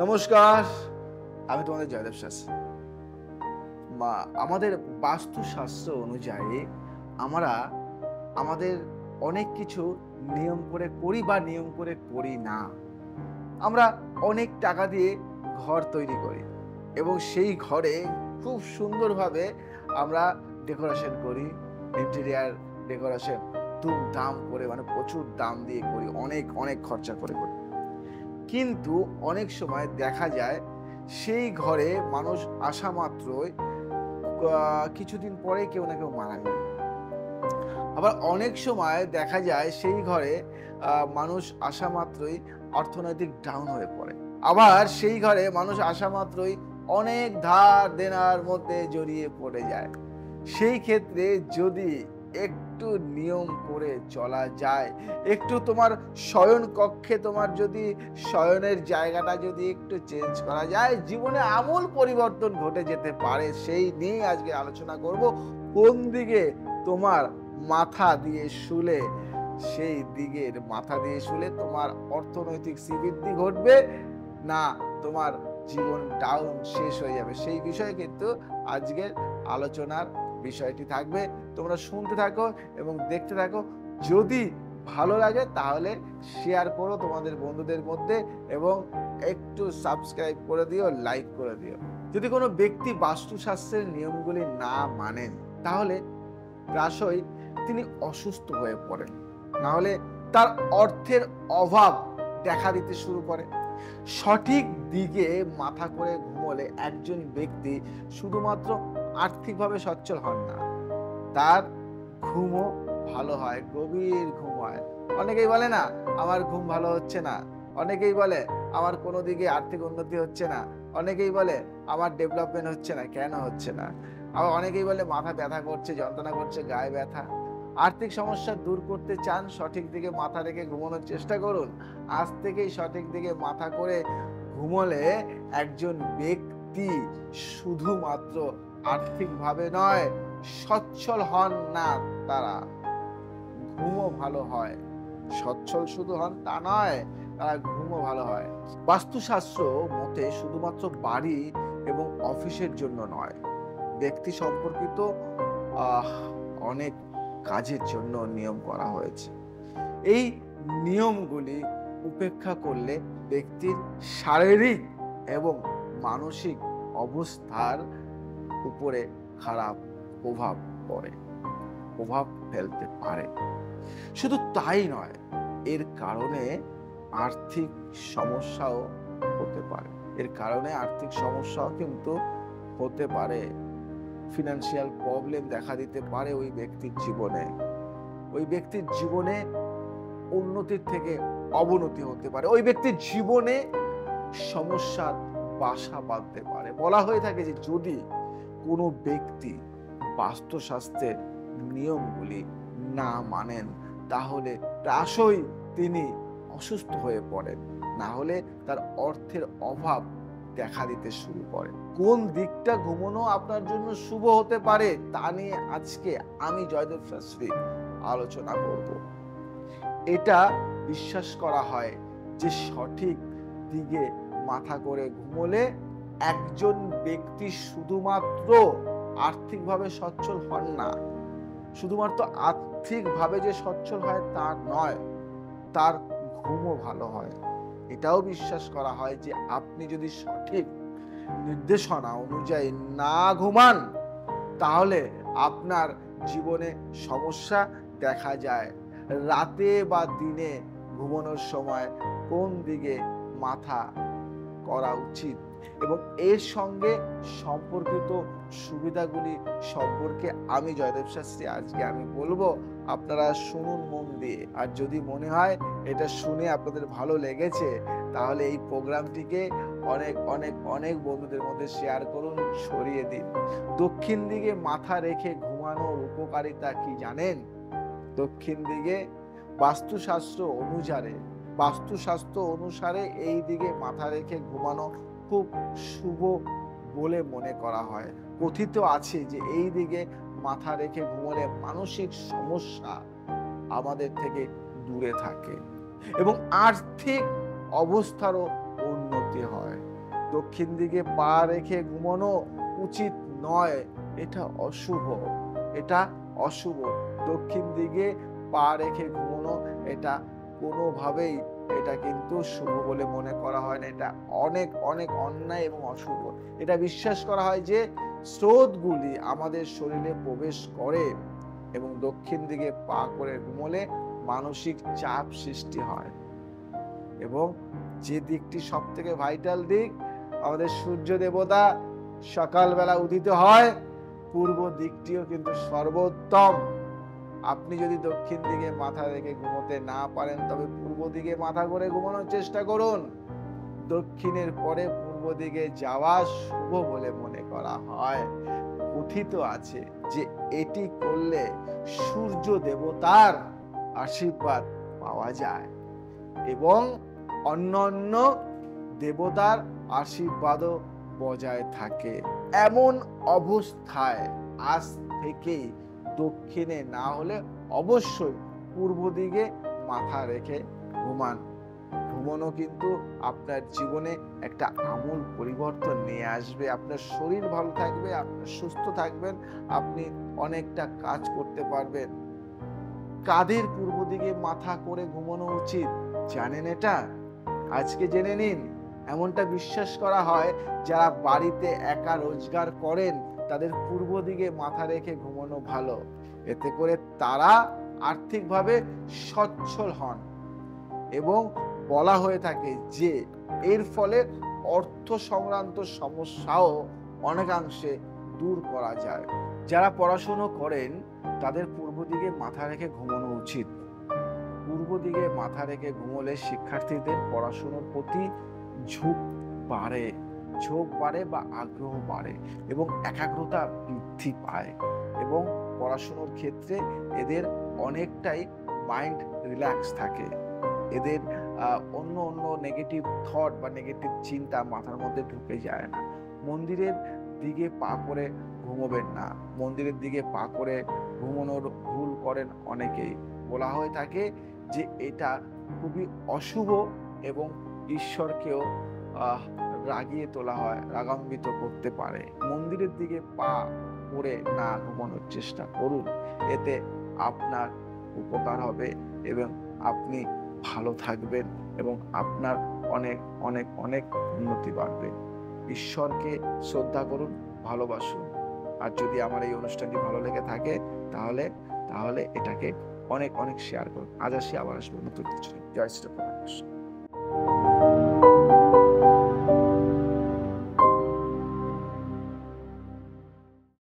নমস্কার, আমি তোমাদের জয়দেব শাস্ত্রী। আমাদের বাস্তুশাস্ত্র অনুযায়ী আমরা আমাদের অনেক কিছু নিয়ম করে করি বা নিয়ম করে করি না। আমরা অনেক টাকা দিয়ে ঘর তৈরি করি এবং সেই ঘরে খুব সুন্দরভাবে আমরা ডেকোরেশন করি, ইন্টেরিয়ার ডেকোরেশন দাম করে, মানে প্রচুর দাম দিয়ে করি, অনেক অনেক খরচা করে করি। কিন্তু অনেক সময় দেখা যায় সেই ঘরে মানুষ আসা মাত্রই কিছুদিন পরে কেউ না কেউ মারা যায়। আবার অনেক সময় দেখা যায় সেই ঘরে মানুষ আসা মাত্রই অর্থনৈতিক ডাউন হয়ে পড়ে। আবার সেই ঘরে মানুষ আসা মাত্রই অনেক ধার দেনার মধ্যে জড়িয়ে পড়ে যায়। সেই ক্ষেত্রে যদি একটু নিয়ম করে চলা যায়, একটু তোমার শয়ন কক্ষে তোমার যদি শয়নের জায়গাটা যদি একটু চেঞ্জ করা যায়, জীবনে আমূল পরিবর্তন ঘটে যেতে পারে। সেই নিয়ে আজকে আলোচনা করব। কোন দিকে তোমার মাথা দিয়ে শুলে, সেই দিকের মাথা দিয়ে শুলে তোমার অর্থনৈতিক শ্রীবৃদ্ধি ঘটবে না তোমার জীবন ডাউন শেষ হয়ে যাবে, সেই বিষয়ে কিন্তু আজকের আলোচনার বিষয়টি থাকবে। তোমরা শুনতে থাকো এবং দেখতে থাকো। যদি ভালো লাগে তাহলে শেয়ার করো তোমাদের বন্ধুদের মধ্যে এবং একটু সাবস্ক্রাইব করে দিও, লাইক করে দিও। যদি কোনো ব্যক্তি বাস্তুশাস্ত্রের নিয়মগুলি না মানেন তাহলে প্রায়শই তিনি অসুস্থ হয়ে পড়েন, না হলে তার অর্থের অভাব দেখা দিতে শুরু করে। সঠিক দিকে মাথা করে ঘুমোলে একজন ব্যক্তি শুধুমাত্র আর্থিকভাবে সচ্ছল হন না, তার ঘুমও ভালো হয়, গভীর ঘুম হয়। অনেকেই বলে না আমার ঘুম ভালো হচ্ছে না, অনেকেই বলে আমার কোনো দিকে আর্থিক উন্নতি হচ্ছে না, অনেকেই বলে আমার ডেভেলপমেন্ট হচ্ছে না। কেন হচ্ছে না? আবার অনেকেই বলে মাথা ব্যথা করছে, যন্ত্রণা করছে, গায়ে ব্যথা। আর্থিক সমস্যা দূর করতে চান, সঠিক দিকে মাথা রেখে ঘুমানোর চেষ্টা করুন। আজ থেকেই সঠিক দিকে মাথা করে ঘুমোলে একজন ব্যক্তি শুধুমাত্র আর্থিকভাবে নয়, সচ্ছল হন না, তারা ঘুমও ভালো হয়। সচ্ছল শুধু হন তা নয়, তারা ঘুমও ভালো হয়। বাস্তুশাস্ত্র মতে শুধুমাত্র বাড়ি এবং অফিসের জন্য নয়, ব্যক্তি সম্পর্কিত অনেক কাজের জন্য নিয়ম করা হয়েছে। এই নিয়মগুলি উপেক্ষা করলে ব্যক্তির শারীরিক এবং মানসিক অবস্থার উপরে খারাপ প্রভাব ফেলতে পারে। শুধু তাই নয়, এর কারণে আর্থিক সমস্যাও হতে পারে। কিন্তু হতে পারে। ফিনান্সিয়াল প্রবলেম দেখা দিতে পারে ওই ব্যক্তির জীবনে উন্নতির থেকে অবনতি হতে পারে। ওই ব্যক্তির জীবনে সমস্যার বাসা বাঁধতে পারে। বলা হয়ে থাকে যে যদি কোনো ব্যক্তি বাস্তুশাস্ত্রের নিয়মগুলি না মানেন তাহলে প্রায়শই তিনি অসুস্থ হয়ে পড়েন, না হলে তার অর্থের অভাব দেখা দিতে শুরু করে। কোন দিকটা ঘুমানো আপনার জন্য শুভ হতে পারে তা নিয়ে আজকে আমি জয়দেব শাস্ত্রী আলোচনা করব। এটা বিশ্বাস করা হয় যে সঠিক দিকে মাথা করে ঘুমোলে একজন ব্যক্তি শুধুমাত্র আর্থিকভাবে সচ্ছল হন না, শুধুমাত্র আর্থিকভাবে যে সচ্ছল হয় তা নয়, তার ঘুমও ভালো হয়। এটাও বিশ্বাস করা হয় যে আপনি যদি সঠিক নির্দেশনা অনুযায়ী না ঘুমান তাহলে আপনার জীবনে সমস্যা দেখা যায়। রাতে বা দিনে ঘুমানোর সময় কোন দিকে মাথা করা উচিত এবং এর সঙ্গে সম্পর্কিত সুবিধাগুলি সম্পর্কে আমি জয়দেব শাস্ত্রী আজকে আমি বলবো। আপনারা শুনুন মন দিয়ে। আর যদি মনে হয় এটা শুনে আপনাদের ভালো লেগেছে তাহলে এই প্রোগ্রামটিকে অনেক অনেক অনেক বন্ধুদের মধ্যে শেয়ার করুন, ছড়িয়ে দিন। দক্ষিণ দিকে মাথা রেখে ঘুমানোর উপকারিতা কি জানেন? দক্ষিণ দিকে বাস্তুশাস্ত্র অনুসারে এই দিকে মাথা রেখে ঘুমানো খুব শুভ বলে মনে করা হয়। কথিত আছে যে এই দিকে মাথা রেখে ঘুমোলে মানসিক সমস্যা আমাদের থেকে দূরে থাকে এবং আর্থিক অবস্থারও উন্নতি হয়। দক্ষিণ দিকে পা রেখে ঘুমানো উচিত নয়, এটা অশুভ, এটা অশুভ। দক্ষিণ দিকে পা রেখে ঘুমানো এটা কোনোভাবেই এটা কিন্তু শুভ বলে মনে করা হয় না। এটা অনেক অনেক অন্যায় এবং অশুভ। এটা বিশ্বাস করা হয় যে স্রোতগুলি আমাদের শরীরে প্রবেশ করে এবং দক্ষিণ দিকে পা করে ঘুমোলে মানসিক চাপ সৃষ্টি হয়। এবং যে দিকটি সব থেকে ভাইটাল দিক, আমাদের সূর্য দেবতা সকালবেলা উদিত হয়, পূর্ব দিকটিও কিন্তু সর্বোত্তম। আপনি যদি দক্ষিণ দিকে মাথা রেখে ঘুমোতে না পারেন তবে পূর্ব দিকে মাথা করে ঘুমানোর চেষ্টা করুন। দক্ষিণের পরে পূর্ব দিকে যাওয়া শুভ বলে মনে করা হয়। কথিত আছে যে এটি করলে সূর্য দেবতার আশীর্বাদ পাওয়া যায় এবং অন্যান্য দেবতার আশীর্বাদও বজায় থাকে। এমন অবস্থায় আজ থেকেই দক্ষিণে না হলে অবশ্যই পূর্ব দিকে মাথা রেখে ঘুমান। ঘুমানো কিন্তু আপনার জীবনে একটা আমূল পরিবর্তন নিয়ে আসবে। আপনার শরীর ভালো থাকবে, আপনি সুস্থ থাকবেন, আপনি অনেকটা কাজ করতে পারবেন। কাদের পূর্ব দিকে মাথা করে ঘুমানো উচিত জানেন এটা? আজকে জেনে নিন। এমনটা বিশ্বাস করা হয় যারা বাড়িতে একা রোজগার করেন তাদের পূর্ব দিকে মাথা রেখে ঘুমানো ভালো। এতে করে তারা আর্থিকভাবে সচ্ছল হন এবং বলা হয়ে থাকে যে এর ফলে অর্থ সংক্রান্ত সমস্যাও অনেকাংশে দূর করা যায়। যারা পড়াশুনো করেন তাদের পূর্ব দিকে মাথা রেখে ঘুমানো উচিত। পূর্ব দিকে মাথা রেখে ঘুমোলে শিক্ষার্থীদের পড়াশোনার প্রতি ঝোঁক বাড়ে বা আগ্রহ বাড়ে এবং একাগ্রতা বৃদ্ধি পায় এবং পড়াশোনার ক্ষেত্রে এদের অনেকটাই মাইন্ড রিল্যাক্স থাকে। এদের অন্য অন্য নেগেটিভ থট বা নেগেটিভ চিন্তা মাথার মধ্যে ঢুকে যায় না। মন্দিরের দিকে পা করে ঘুমোবেন না। মন্দিরের দিকে পা করে ঘুমানোর ভুল করেন অনেকেই। বলা হয়ে থাকে যে এটা খুবই অশুভ এবং ঈশ্বরকেও রাগিয়ে তোলা হয়, রাগান্বিত করতে পারে। মন্দিরের দিকে পা করে না ঘুমানোর চেষ্টা করুন, এতে আপনার উপকার হবে এবং আপনি ভালো থাকবেন এবং আপনার অনেক অনেক অনেক উন্নতি বাড়বে। ঈশ্বরকে শ্রদ্ধা করুন, ভালোবাসুন। আর যদি আমার এই অনুষ্ঠানটি ভালো লেগে থাকে তাহলে এটাকে অনেক অনেক শেয়ার করুন। আজ আসি, আবার আসবো নতুন কিছু। জয় শ্রী প্রকাশ।